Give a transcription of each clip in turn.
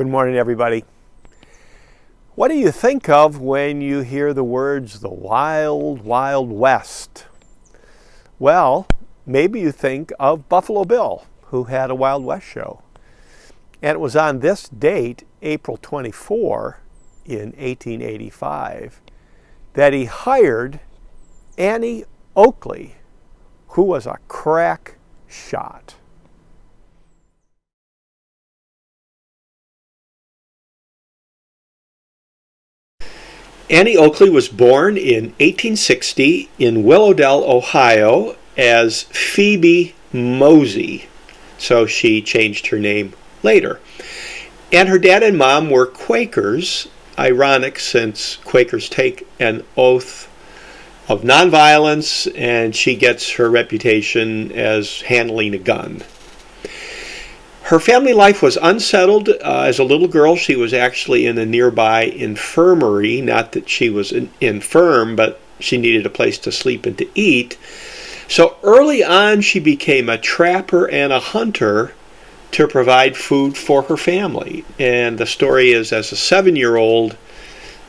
Good morning, everybody. What do you think of when you hear the words the Wild, Wild West? Well, maybe you think of Buffalo Bill, who had a Wild West show. And it was on this date, April 24, in 1885, that he hired Annie Oakley, who was a crack shot. Annie Oakley was born in 1860 in Willowdale, Ohio, as Phoebe Mosey, so she changed her name later. And her dad and mom were Quakers, ironic since Quakers take an oath of nonviolence, and she gets her reputation as handling a gun. Her family life was unsettled. As a little girl, she was actually in a nearby infirmary. Not that she was infirm, but she needed a place to sleep and to eat. So early on, she became a trapper and a hunter to provide food for her family. And the story is, as a 7-year-old,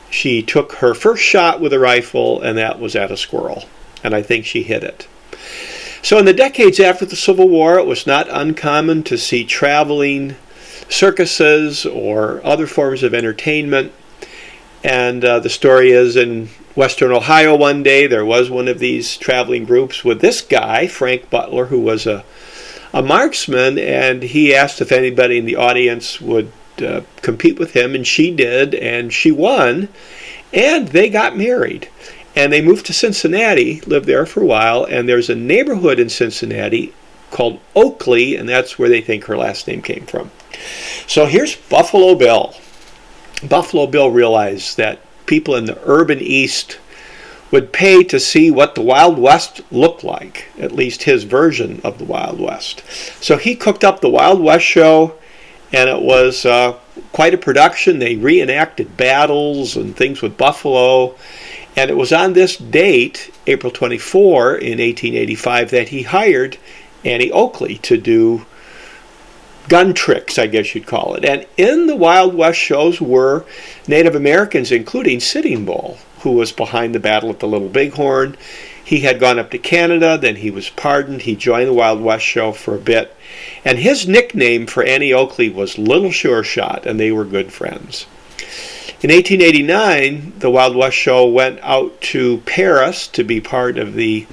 she took her first shot with a rifle, and that was at a squirrel. And I think she hit it. So in the decades after the Civil War, it was not uncommon to see traveling circuses or other forms of entertainment. And the story is, in western Ohio one day, there was one of these traveling groups with this guy, Frank Butler, who was a marksman, and he asked if anybody in the audience would compete with him, and she did, and she won, and they got married. And they moved to Cincinnati, lived there for a while, and there's a neighborhood in Cincinnati called Oakley, and that's where they think her last name came from. So here's Buffalo Bill. Buffalo Bill realized that people in the urban East would pay to see what the Wild West looked like, at least his version of the Wild West. So he cooked up the Wild West show, and it was quite a production. They reenacted battles and things with buffalo. And it was on this date, April 24, in 1885, that he hired Annie Oakley to do gun tricks, I guess you'd call it. And in the Wild West shows were Native Americans, including Sitting Bull, who was behind the battle at the Little Bighorn. He had gone up to Canada, then he was pardoned. He joined the Wild West show for a bit. And his nickname for Annie Oakley was Little Sure Shot, and they were good friends. In 1889, the Wild West show went out to Paris to be part of the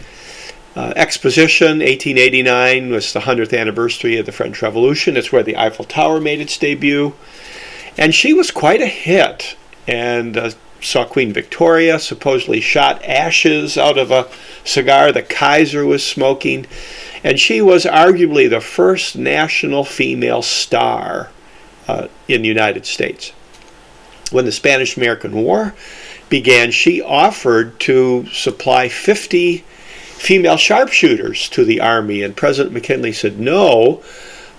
exposition. 1889 was the 100th anniversary of the French Revolution. It's where the Eiffel Tower made its debut. And she was quite a hit, and saw Queen Victoria supposedly shot ashes out of a cigar the Kaiser was smoking. And she was arguably the first national female star in the United States. When the Spanish-American War began, she offered to supply 50 female sharpshooters to the Army, and President McKinley said no,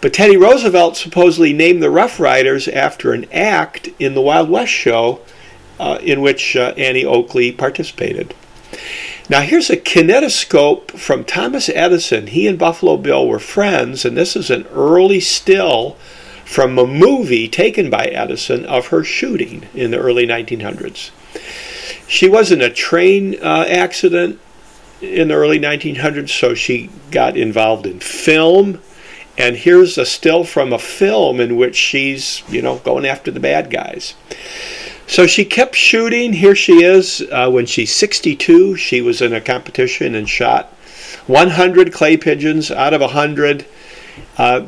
but Teddy Roosevelt supposedly named the Rough Riders after an act in the Wild West show in which Annie Oakley participated. Now here's a kinetoscope from Thomas Edison. He and Buffalo Bill were friends, and this is an early still from a movie taken by Edison of her shooting in the early 1900s. She was in a train accident in the early 1900s, so she got involved in film. And here's a still from a film in which she's, going after the bad guys. So she kept shooting. Here she is when she's 62. She was in a competition and shot 100 clay pigeons out of 100.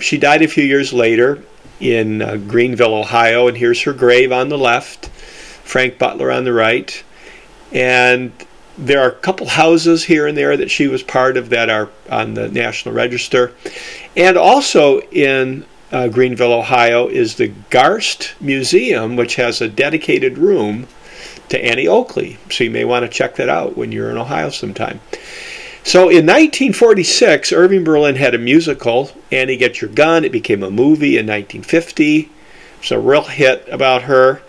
She died a few years later in Greenville, Ohio, and here's her grave on the left, Frank Butler on the right. And there are a couple houses here and there that she was part of that are on the National Register. And also in Greenville, Ohio, is the Garst Museum, which has a dedicated room to Annie Oakley. So you may want to check that out when you're in Ohio sometime. So in 1946, Irving Berlin had a musical, Annie Get Your Gun. It became a movie in 1950. It's a real hit about her.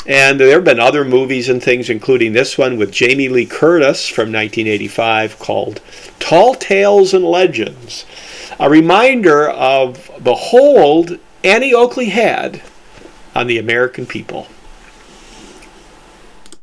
And there have been other movies and things, including this one with Jamie Lee Curtis from 1985 called Tall Tales and Legends, a reminder of the hold Annie Oakley had on the American people.